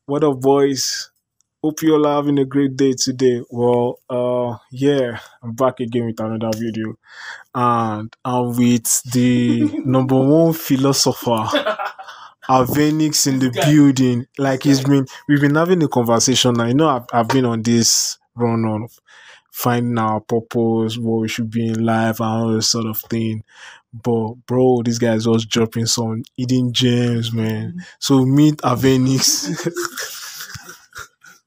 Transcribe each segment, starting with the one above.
What up, boys? Hope you're all having a great day today. Well, yeah, I'm back again with another video, and I'm with the number one philosopher, Avenix in the building. Like we've been having a conversation. Now, I've been on this run on finding our purpose, what we should be in life, and all this sort of thing. But bro, this guy's just dropping some hidden gems, man. So meet Avenix.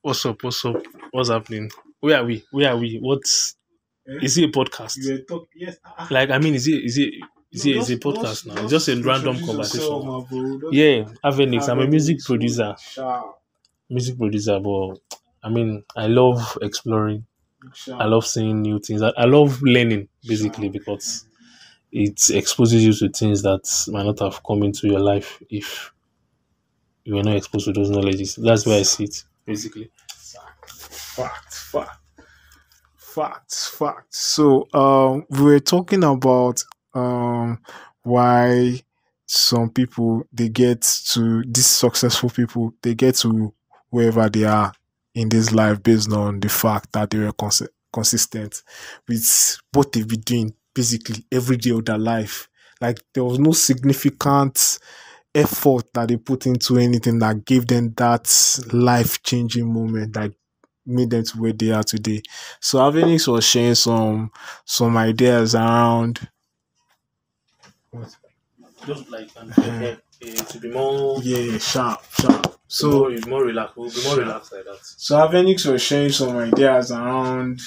What's up? What's up? What's happening? Where are we? Where are we? What's is it a podcast? Yes. Like, I mean, is it a podcast now? It's just a random conversation. Yeah, Avenix. I'm a music producer. But I mean, I love exploring. I love seeing new things. I love learning basically because it exposes you to things that might not have come into your life if you were not exposed to those knowledges. That's where I see it basically. Facts. So, we were talking about why some people they get to these successful people they get to wherever they are in this life based on the fact that they were consistent with what they've been doing basically every day of their life. Like there was no significant effort that they put into anything that gave them that life changing moment that made them to where they are today. So Avenix was sharing some ideas around Just like to be more sharp. so more relaxed. We'll be more relaxed like that. So Avenix was sharing some ideas around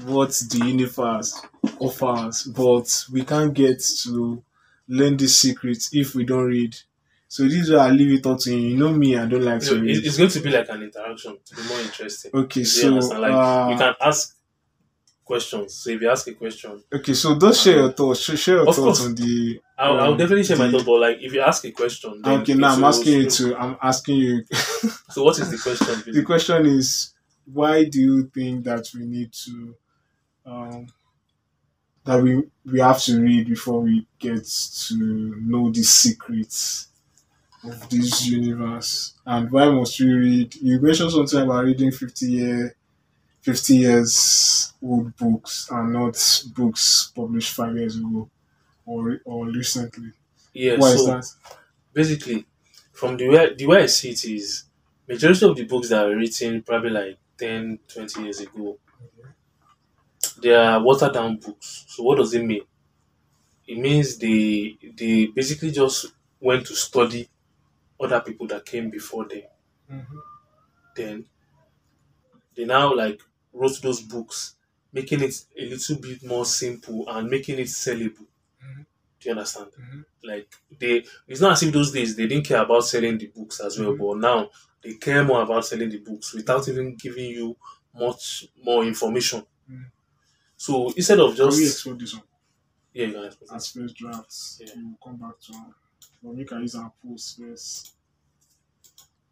what the universe offers, but we can't get to learn these secrets if we don't read. So this is where I leave it up to you. You know me, I don't like to read. It's going to be like an interaction to be more interesting. Okay, You so understand? Like you can ask questions. So if you ask a question, okay, so just share your thoughts. Share your Of thoughts course. on the. I'll definitely share my the- thought. But like if you ask a question, then Okay, now I'm it asking you will- to. I'm asking you. So what is the question? The question is, why do you think that we need to, that we have to read before we get to know the secrets of this universe, and why must we read? You mentioned something about reading 50 years old books and not books published 5 years ago or recently. Yeah. Why is So that? basically, from the way I see it is, majority of the books that were written probably like 10, 20 years ago, they are watered down books. So what does it mean? It means they basically just went to study other people that came before them. Mhm. Then they now like wrote those books, making it a little bit more simple and making it sellable. Mhm. Do you understand? Mhm. Like it's not as if those days they didn't care about selling the books as well, Mhm. but now they care more about selling the books without even giving you much more information. Mhm. So instead of Can we just explore this one you can explain as first drafts? Yeah. We'll come back to it. But we can use our post first.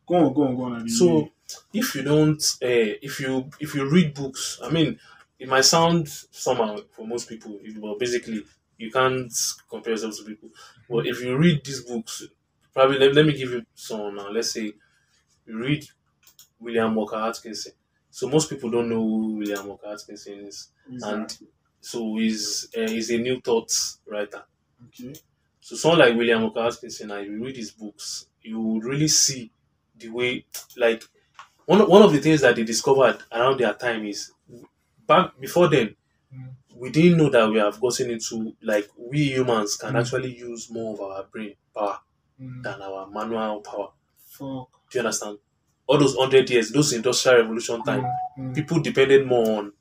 Go on. So if you don't, if you read books, I mean, it might sound somehow for most people, but basically you can't compare yourself to people. But if you read these books, probably let me give you some now. Let's say you read William Walker Atkinson. So most people don't know who William Walker Atkinson is, and Exactly. so he's a New Thought writer. Okay. So someone like William Walker Atkinson, and you read his books, you would really see the way, like one of the things that they discovered around their time is back before then, Mm. we didn't know that we have gotten into like we humans can Mm. actually use more of our brain power Mm. than our manual power. Fuck. Do you understand? All those 100 years, those industrial revolution time, people depended more on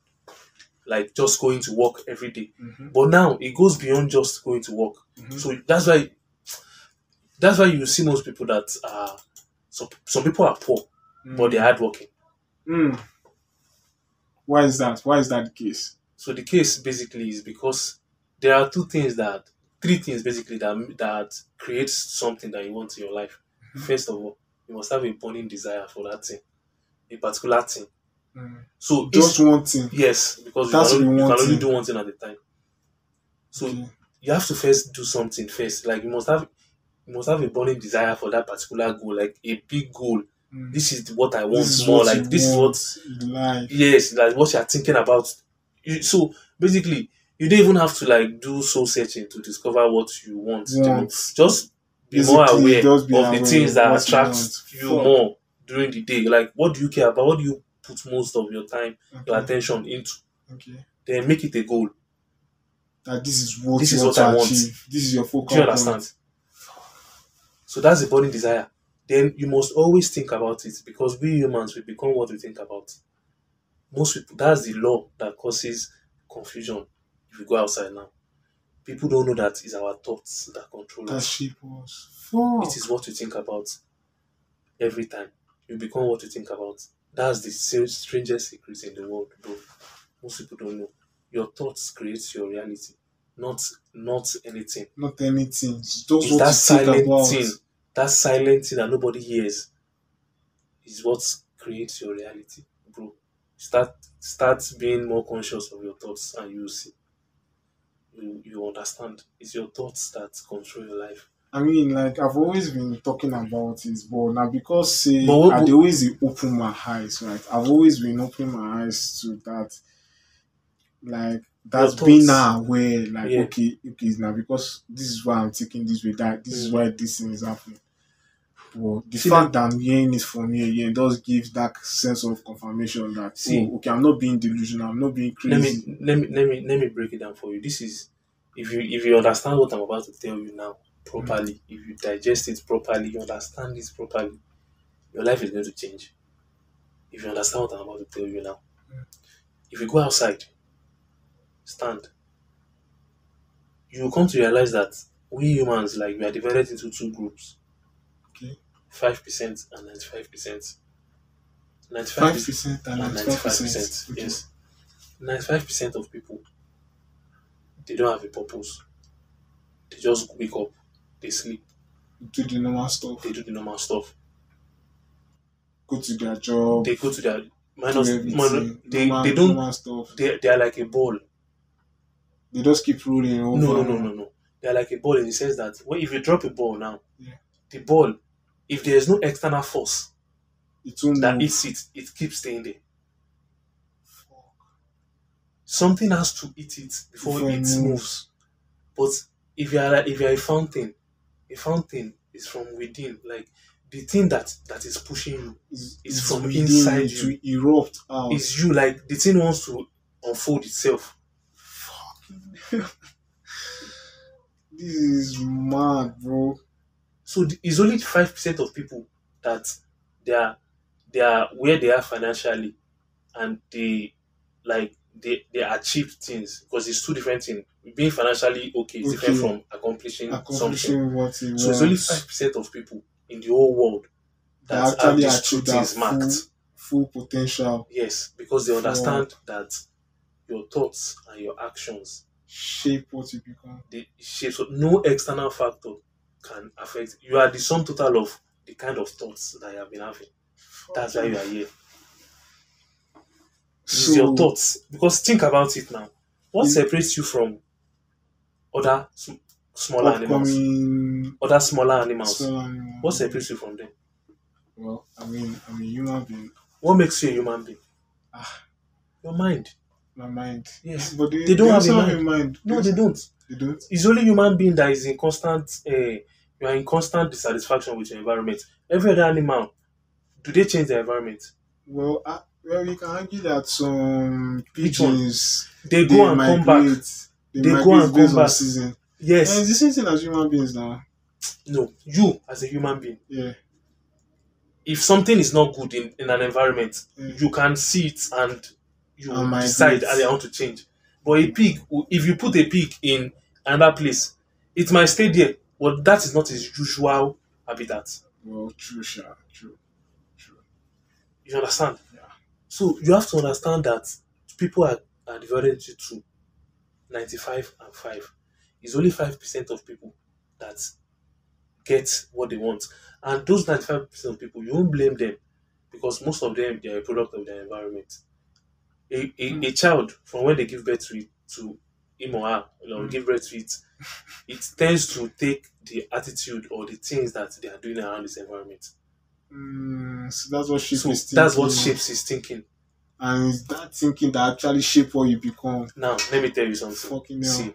like just going to work every day. Mhm. But now it goes beyond just going to work. Mhm. So that's why you see most people that are some people are poor, but they're hardworking. Mm. Why is that? Why is that the case? So the case basically is because there are three things basically that creates something that you want in your life. Mhm. First of all, you must have a burning desire for that thing, a particular thing. Mm. So Just one thing. yes, because That's you the can one only thing. do one thing at a time. So Okay. you have to first do something first. Like you must have You must have a burning desire for that particular goal, like a big goal. Mm. This is what I This want is more. what you Like this is what, want in life. yes, like what you're thinking about. So basically, you don't even have to like do soul searching to discover what you want. Want. Just be more Basically, aware just be of the aware things of that what you want. attracts you Fuck. more during the day. Like what do you care about? What do you put most of your time, your Okay. attention into? Okay. Then make it a goal. That this is what This you is want what I to want. achieve. This is your Do you focal understand? point. So that's the burning desire. Then you must always think about it because we humans we become what we think about. Most people, that's the law that causes confusion if you go outside now. People don't know that it's our thoughts that control That us. shape us. It is Fuck. what you think about every time. You become what you think about. That's the strangest secret in the world, bro. Most people don't know. Your thoughts create your reality, not anything. Not anything. It's just It's what that you think silent about. thing, that silent thing that nobody hears is what creates your reality, bro. Start being more conscious of your thoughts, and you see, you understand. It's your thoughts that control your life. I mean, like I've always been talking about it, but now because But, say I dey always dey open my eyes, right? I've always been opening my eyes to that, like your that's being thoughts, now aware, like yeah. okay, now because this is why I'm taking this way, that this is why this thing is happening. Well, the See, fact that I'm hearing it from you again does give that sense of confirmation that see, oh, okay, I'm not being delusional, I'm not being let me crazy. let me break it down for you. This is if you understand what I'm about to tell you now Mm. properly, if you digest it properly, you understand this properly, your life is going to change. If you understand what I'm about to tell you now, if you go outside, stand, you will come to realize that we humans, like, we are divided into two groups: Okay, 5% and 95%. 95 5% and and 95%. 95%. Okay, Yes. 95% of people, they don't have a purpose. They just wake up, they sleep, do the normal stuff, they do the normal stuff. go to their job, They go to their do minus everything, they normal don't normal stuff. they are like a ball. They just keep rolling No, no, over. no, no, no. They are like a ball in the sense that when if you drop a ball now, Yeah, the ball, if there is no external force it won't that move. eats it, it keeps staying there. Something has to eat it before Before it it moves. moves. But if you are a fountain is from within. Like the thing that is pushing you is It's from within inside you you. to erupt out. Is you, like the thing wants to unfold itself. This is mad, bro. So it's only 5% of people that they are they are where they are financially, and they achieve things, because it's two different things. Being financially okay is different Okay, from accomplishing something. accomplishing what he So it's only wants. 5% of people in the whole world that That have actually these two achieve that things marked. full potential Yes, because they for understand that your thoughts and your actions, shape what you become. they shape. So no external factor can affect. You are the sum total of the kind of thoughts that you have been having. That's why you are here. It's your So thoughts. Because think about it now. What it, separates you from other smaller animals? upcoming Other smaller animals. small animal. What separates you from them? Well, I'm a human being. What makes you a human being? Ah, Your mind. my mind. Yes. But They don't they have a also have a mind. mind. No, they don't. They don't. It's only human being that is in constant. You are in constant dissatisfaction with your environment. Every other animal, do they change their environment? Well, well, we can argue that some Which one? pigeons They they go and come back. migrate. They They go migrate and come based on back. season. And Yes. it's the same thing as human beings now. No. You as a human being, Yeah. if something is not good in an environment, Yeah. you can see it and you And decide migrate. I want to change. But a pig, if you put a pig in another place, it might stay there, but that is not its usual habitat. Well, true, sure, true, true. You understand? Yeah. So you have to understand that people are divided into two, 95 and 5. It's only 5% of people that get what they want. And those 95% of people, you won't blame them, because most of them, they are a product of their environment. A Mm. child, from when they give birth to him or her, give birth to it, it tends to take the attitude or the things that they are doing around this environment. So that's what shapes So his that's what thinking. shapes his thinking. And it's that thinking that actually shape what you become. Now, let me tell you something. Fucking hell. See,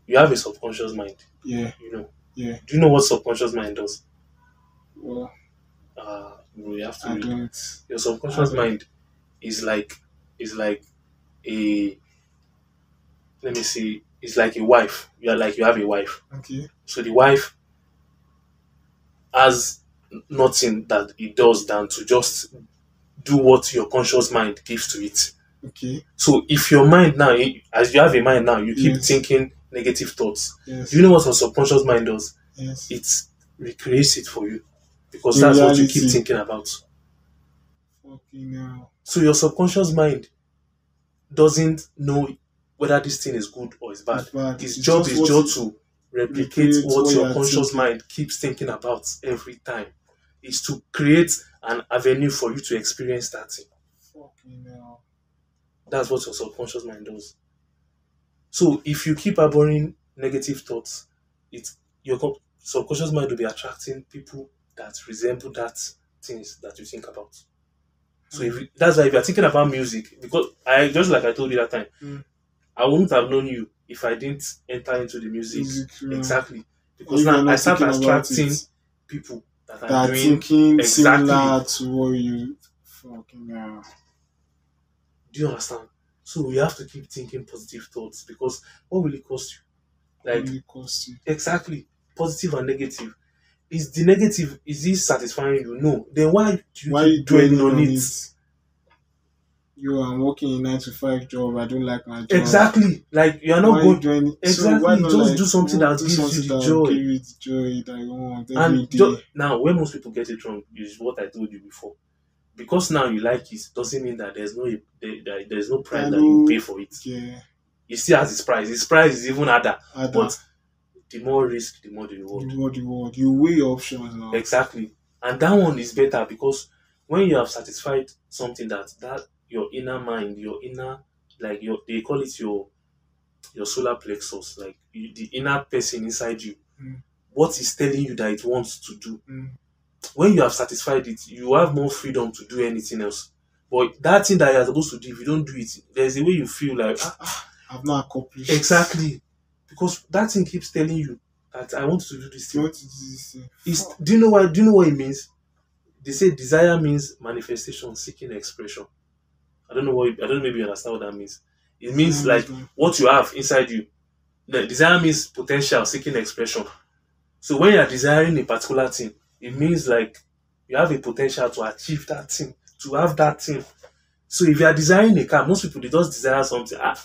you have a subconscious mind. Yeah. You know. Yeah. Do you know what subconscious mind does? Well, Bro, you have to I read. don't. Your subconscious mind is like a, let me see, it's like a wife. You have a wife. Okay. So the wife has nothing that it does than to just do what your conscious mind gives to it. Okay. So if your mind now, as you have a mind now, you keep Yes. thinking negative thoughts. Yes. Do you know what your subconscious mind does? Yes. It recreates it for you because In that's what you keep reality. thinking about. Fucking hell. So your subconscious mind doesn't know whether this thing is good or is bad. It's bad. Its It's job just is what just to replicate recreate what what your you're conscious thinking. mind keeps thinking about every time. Is to create an avenue for you to experience that thing. Fucking hell. That's what your subconscious mind does. So if you keep harboring negative thoughts, your subconscious mind will be attracting people that resemble that things that you think about. So that's why if you're thinking about music, because I just like I told you that time, I wouldn't have known you if I didn't enter into the music. Exactly. Because if you're now I not start thinking about attracting it, people that that are are doing thinking exactly. similar to what you fucking hell. Do you understand? So we have to keep thinking positive thoughts because what will it cost you? Like, Really cost you. exactly, positive and negative. Is the negative, is this satisfying you? No. Then why do you keep dwelling on it? I'm working a 9 to 5 job. I don't like my job. Exactly. Like you are not going. Exactly. So why not just like do something that do gives you something the that joy. give you the joy that you want every day. And now, when most people get it wrong, is what I told you before. Because now you like it doesn't mean that there's no price that you pay for it. Yeah. It still has its price. Its price is even harder. But the more risk, the more the reward. The more the reward. You weigh your options now. Exactly. And that one is better because when you have satisfied something that your inner mind, your inner, like they call it your solar plexus, like the inner person inside you, what is telling you that it wants to do. When you have satisfied it, you have more freedom to do anything else. But that thing that you're supposed to do, if you don't do it, there's a way you feel like I've not accomplished. Exactly. Because that thing keeps telling you that I want to do this thing. You want to do this thing. Do you know what it means? They say desire means manifestation, seeking expression. I don't know, maybe you understand what that means. It means like what you have inside you. The desire means potential, seeking expression. So when you are desiring a particular thing, it means like you have a potential to achieve that thing, to have that thing. So if you are desiring a car, most people they just desire something. I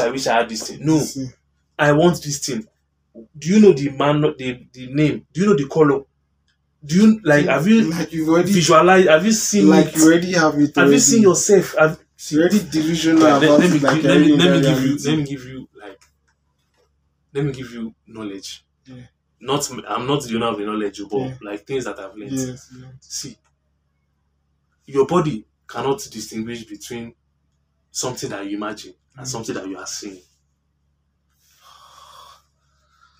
wish I had this thing. No, I want this thing. Do you know the name? Do you know the color? Do you have you you've already visualized? Have you seen it? You already have it. Have you seen yourself? You're already delusional about it. Let me give you knowledge. Yeah. I'm not the owner of the knowledge, but like things that I've learned. Yes. See, your body cannot distinguish between something that you imagine and something that you are seeing.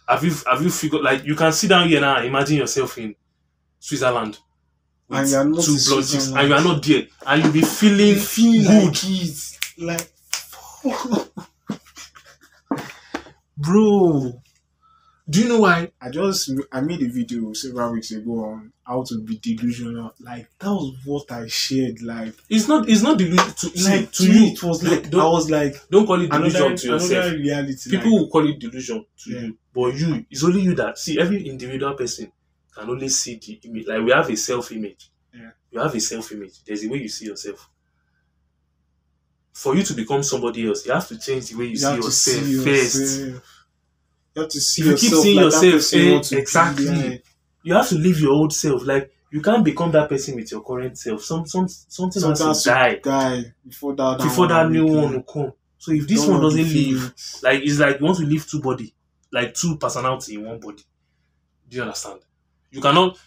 Have you figured, like, you can sit down here now and imagine yourself in Switzerland with and you are not 2 blood chicks and you are not there and you'll be feeling good. Like bro, do you know why? I made a video several weeks ago on how to be delusional. Like that was what I shared. Like it's not delusional to you. It was like I was like, don't call it delusion to yourself. Reality. People will call it delusion to you, but it's only you that see. Every individual person can only see the image. Like we have a self-image. Yeah. You have a self-image. There's a way you see yourself. For you to become somebody else, you have to change the way you see yourself first. You have to see yourself. You keep seeing yourself, exactly. Like. You have to leave your old self. Like you can't become that person with your current self. Something has to die before that new one will come. So if this one doesn't leave, like it's like you want to leave 2 body, like 2 personality in one body. Do you understand? You cannot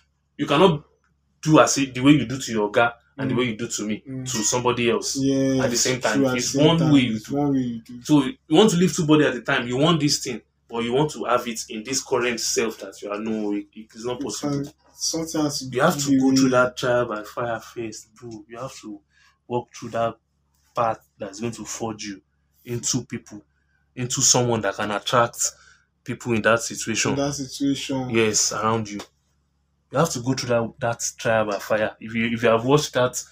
do as the way you do to your guy and the way you do to me Mm. to somebody else at the Yes, same time. true. At the It's same one time, way you it's do. one way you do. So you want to live two body at a time. You want this thing, but you want to have it in this current self that you are. No, it is not You possible. can something has to You have to be go through real. that trial by fire first, bro. You have to walk through that path that's going to forge you into people, into someone that can attract people in that In situation. that situation. Yes, around you. You have to go through that trial by fire. If you have watched that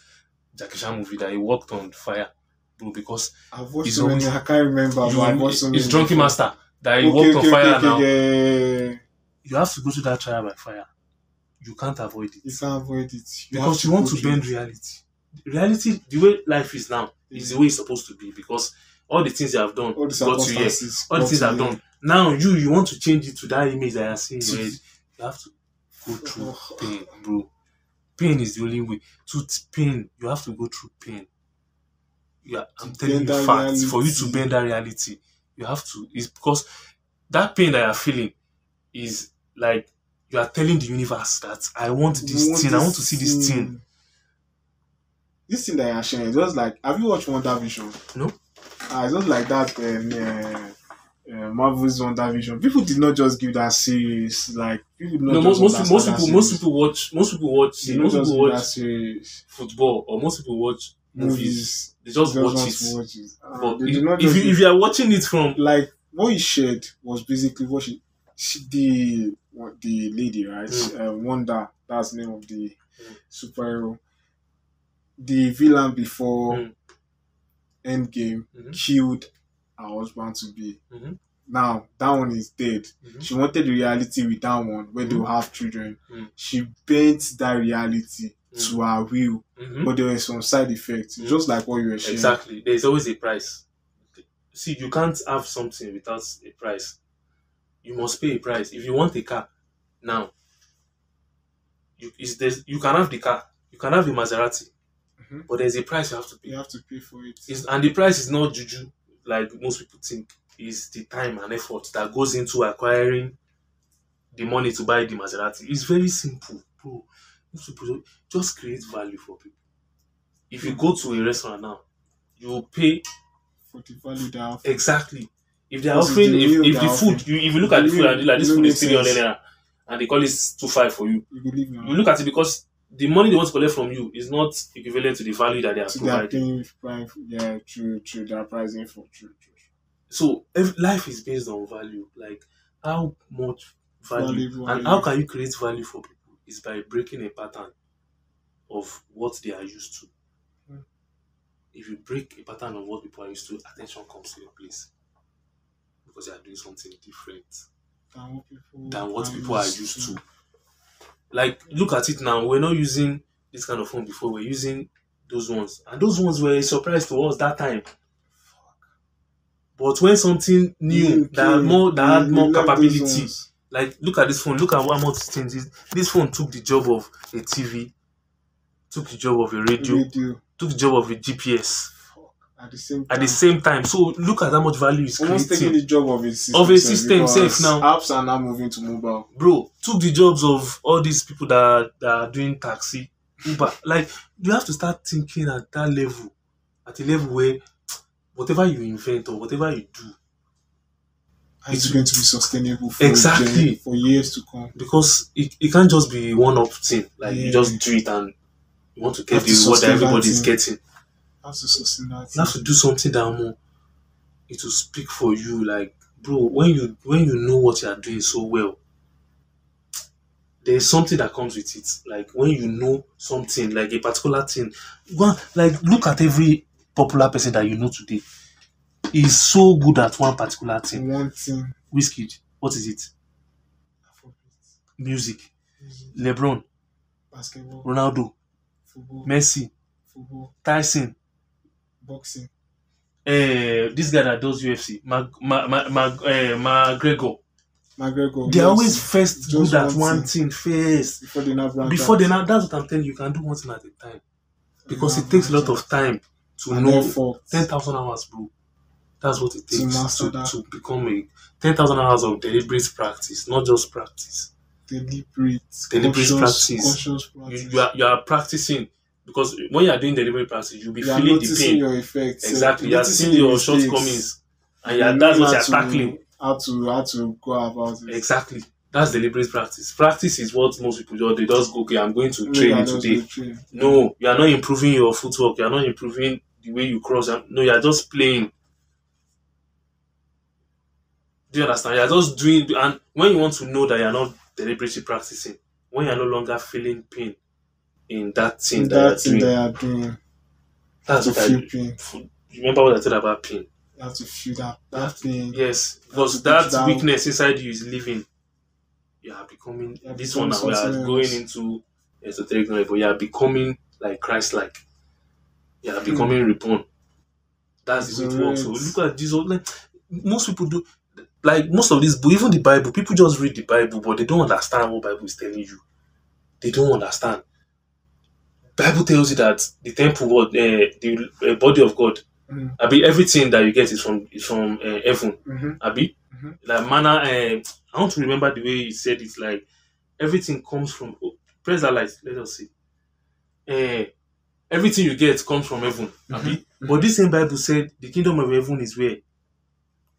Jackie Chan movie that he walked on fire, bro, because I've watched it's so many. always I can't remember, but I've watched so many. it's Drunken before. Master that he Okay, walked on okay, okay, fire okay, now. yeah. You have to go through that trial by fire. You can't avoid it. You can't avoid it. Because you want to bend reality. Reality, the way life is now, is the way it's supposed to be. Because all the things you have done all the got to here. circumstances. All the got things to I've here. done. Now you want to change it to that image that you're seeing. Where you have to go through pain, bro. Pain is the only way. Pain, you have to go through pain. Yeah, I'm telling you bend that facts. For you to reality. bend that reality, you have to. It's because that pain that you're feeling is like you are telling the universe that I want this want thing. I want to this see this thing. This thing that you're sharing, it's just like, have you watched WandaVision? No. It's just like that. Marvel's WandaVision. People did not just give that series. Like people did not No, just most understand that people most series. people watch most people watch They most don't just people give that watch series. football or most people watch movies. They just Just watch want it. to watch it. But They did not just if you are watching it from like what he shared was basically what the lady, right? Wanda, that's the name of the superhero. The villain before Mm. Endgame Mhm. killed her husband to be. Mhm. Now that one is dead. Mhm. She wanted the reality with that one where they will have children. Mm. She bent that reality to her will, Mhm. but there were some side effects, just like what you were sharing. Exactly. There's always a price. See, you can't have something without a price. You must pay a price. If you want a car now, you can have the car. You can have a Maserati, Mhm. but there's a price you have to pay. You have to pay for it. And the price is not juju like most people think. It's the time and effort that goes into acquiring the money to buy the Maserati. It's very simple, bro. Most people just create value for people. If you go to a restaurant now, you will pay For the value they have. exactly. If they are Because it's offering, the meal if they the are food, offering. if you look at the food and be like this It food don't is make 300 sense. naira, and they call it 2.5 for you, You believe now. you look at it because the money they want to collect from you is not equivalent to the value that they are So they are providing. paying prime, yeah, true. They are pricing for true. So life is based on value, like how much value and Value. how can you create value for people is by breaking a pattern of what they are used to. Mm. If you break a pattern of what people are used to, attention comes to your place because they are doing something different than what people are used to. Like, look at it now. We're not using this kind of phone before. We're using those ones, and those ones were a surprise to us that time. But when something new that had more capability, like look at this phone. Look at how much things is. This phone took the job of a TV, took the job of a radio, took the job of a GPS. At the same time. So look at how much value it's almost creating. taking the job of a system safe now. Apps are now moving to mobile. Bro, took the jobs of all these people that are doing taxi, Uber. Like, you have to start thinking at that level, at a level where whatever you invent or whatever you do, it's going to be sustainable for years to come. Because it can't just be one-up thing. Like, you just do it and you want to get the reward that everybody is getting. You have to sustain that. You have to do something that more. It will speak for you. Like, bro, when you know what you are doing so well, there's something that comes with it. Like, when you know something, like a particular thing, like, look at every popular person that you know today. He's so good at one particular thing. One thing. Wizkid, what is it? Music. LeBron. Basketball. Ronaldo. Football. Messi. Football. Tyson. Boxing. This guy that does UFC. McGregor. They're always first good at one thing first. Before they now, that's what I'm telling you. You can do one thing at a time. Because it takes a lot of time to know 10,000 hours, bro. That's what it takes to become a 10,000 hours of deliberate practice, not just practice. Deliberate practice. Conscious practice. You are practicing because when you are doing deliberate practice, you'll be You are feeling the noticing pain. your effects. Exactly. You are Noticing seeing the your mistakes. shortcomings. And You that's knowing what how you are tackling. to go about it. Exactly. That's deliberate practice. Practice is what most people do. They just go, okay, I'm going to Make train I it just today. go train. No, you are not improving your footwork. You are not improving the way you cross. No, you are just playing. Do you understand? You are just doing, and when you want to know that you are not deliberately practicing, when you are no longer feeling pain in that thing In that you that are thing that doing, you are doing, that's to what I feel do. pain. Remember what I said about pain? You have to feel that pain. Yes, You have to because go to that that. weakness inside you is living. You are becoming You are this one becoming now. We are something going else. into esoteric knowledge, but you are becoming like Christ-like. You are Hmm. becoming reborn. That's the way it works. So Resurrect. look at Jesus. Like most people do, like most of this, even the Bible, people just read the Bible, but they don't understand what Bible is telling you. They don't understand. Bible tells you that the temple, the body of God, Mm. Abi, everything that you get is from heaven. Mm-hmm. Abi, Mm-hmm. like manna. I want to remember the way he said it. Like everything comes from. Oh, press that light. Let us see. Uh, Everything you get comes from heaven. Abi, Mm-hmm. but this same Bible said the kingdom of heaven is where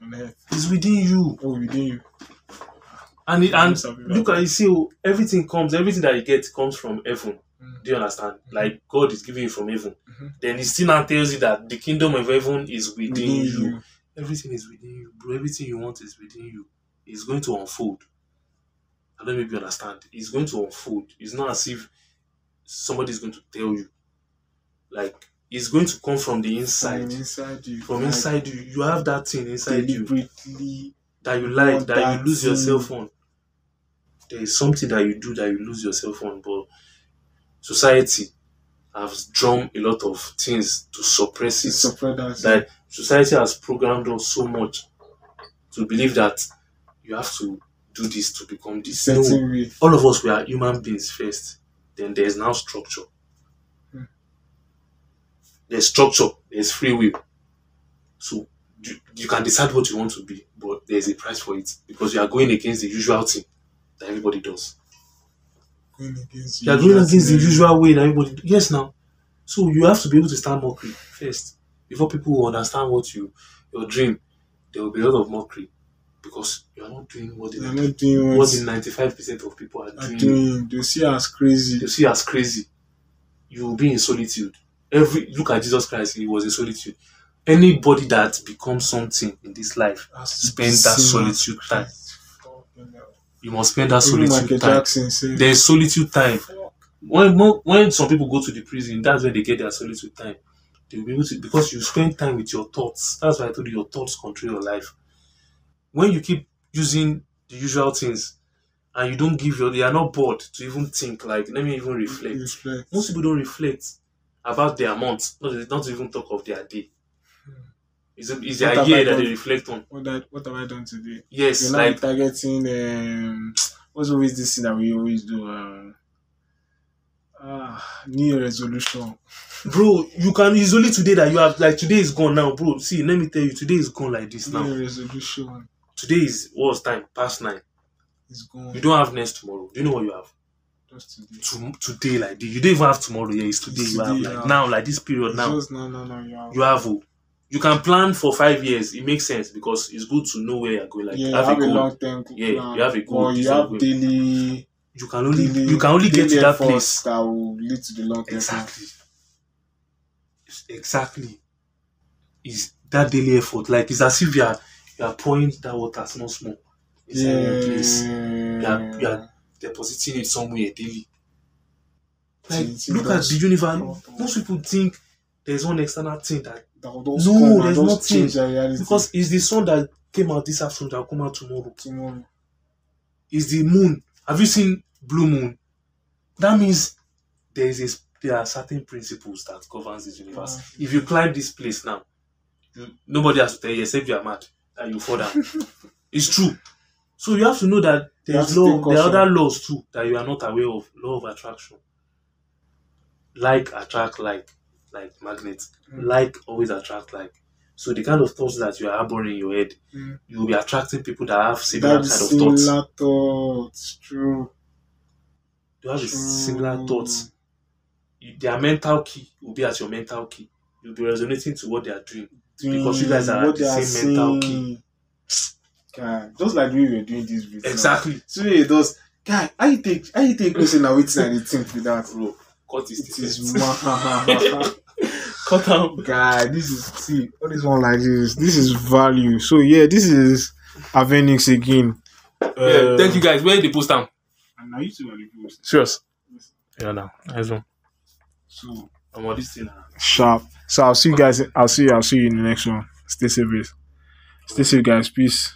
On earth. it's within you. Oh, within you. And look at you see, oh, everything that you get comes from heaven. Mm. Do you understand? Like God is giving you from heaven. Mm-hmm. Then he still now tells you that the kingdom of heaven is within you. you. Everything is within you, bro. Everything you want is within you. It's going to unfold. I don't know if you understand. It's going to unfold. It's not as if somebody is going to tell you. Like it's going to come from the inside. From inside you. From like inside you. You have that thing inside you deliberately that you like, that you lose thing. yourself on. There is something that you do that you lose yourself on, but society has drawn a lot of things to suppress it. That society has programmed us so much to believe that you have to do this to become this. No, way. all of us, we are human beings first. Then there's now structure. There's structure. There's free will. So you can decide what you want to be, but there's a price for it because you are going against the usual thing that everybody does. You are going against the usual way that everybody. Yes, now. So you have to be able to stand mockery first before people will understand what your dream. There will be a lot of mockery because you are not doing what the 95% of people are doing. They see as crazy. They see as crazy. You will be in solitude. Look at Jesus Christ. He was in solitude. Anybody that becomes something in this life spend that solitude time. You must spend that solitude time. There is solitude time. When some people go to the prison, that's when they get their solitude time. They will be able to, because you spend time with your thoughts. That's why I told you your thoughts control your life. When you keep using the usual things and you don't they are not bored to even think like, let me even reflect. Most people don't reflect about their month, not even talk of their day. It's their year that they reflect on. What have I done today? Yes, you're like targeting. What's always this thing that we always do? New Year resolution. Bro, it's only today that you have, like, today is gone now, bro. See, let me tell you, today is gone like this now. New Year resolution. Today is what's time? Past 9. It's gone. You don't have next tomorrow. Do you know what you have? Just today. Today, like this. You don't even have tomorrow. Yeah, it's today. You have like now, like this period it's now. Just no. You have. You can plan for 5 years. It makes sense because it's good to know where you're going. Like, you have a long-term plan. Yeah, you have a goal. Or you have daily. You can only get to that place that will lead to the long term. Exactly. Is that daily effort? Like it's as if you are pouring that water small inside one place. You are depositing it somewhere daily. Like look at the universe. Most people think there's one external thing that no, there's nothing because it's the sun that came out this afternoon that will come out tomorrow. It's the moon. Have you seen blue moon? That means there are certain principles that governs this universe. If you climb this place now, nobody has to tell you except you are mad and you fall down. It's true. So you have to know that there are other laws too that you are not aware of. Law of attraction. Like attract like magnet. Like always attract like. So the kind of thoughts that you are harboring in your head, you will be attracting people that have similar kind of thoughts. Similar thoughts, true. You have similar thoughts. their mental key will be at your mental key. You'll be resonating to what they are doing because you guys are at what the they are same mental key. saying. Guy, just like we were doing this video. Exactly. So it does. Guy, how you take me say now it's and the thing with that? Bro, cut his It is ticket. Cut out. guy, this is see all this one like this. This is value. So yeah, this is Avenix again. Yeah, thank you guys. Where they post them? And now you two are the post. Serious. Yeah, now. Nice one. So I'm on this thing. sharp. So I'll see you guys. I'll see you in the next one. Stay safe, guys. Peace.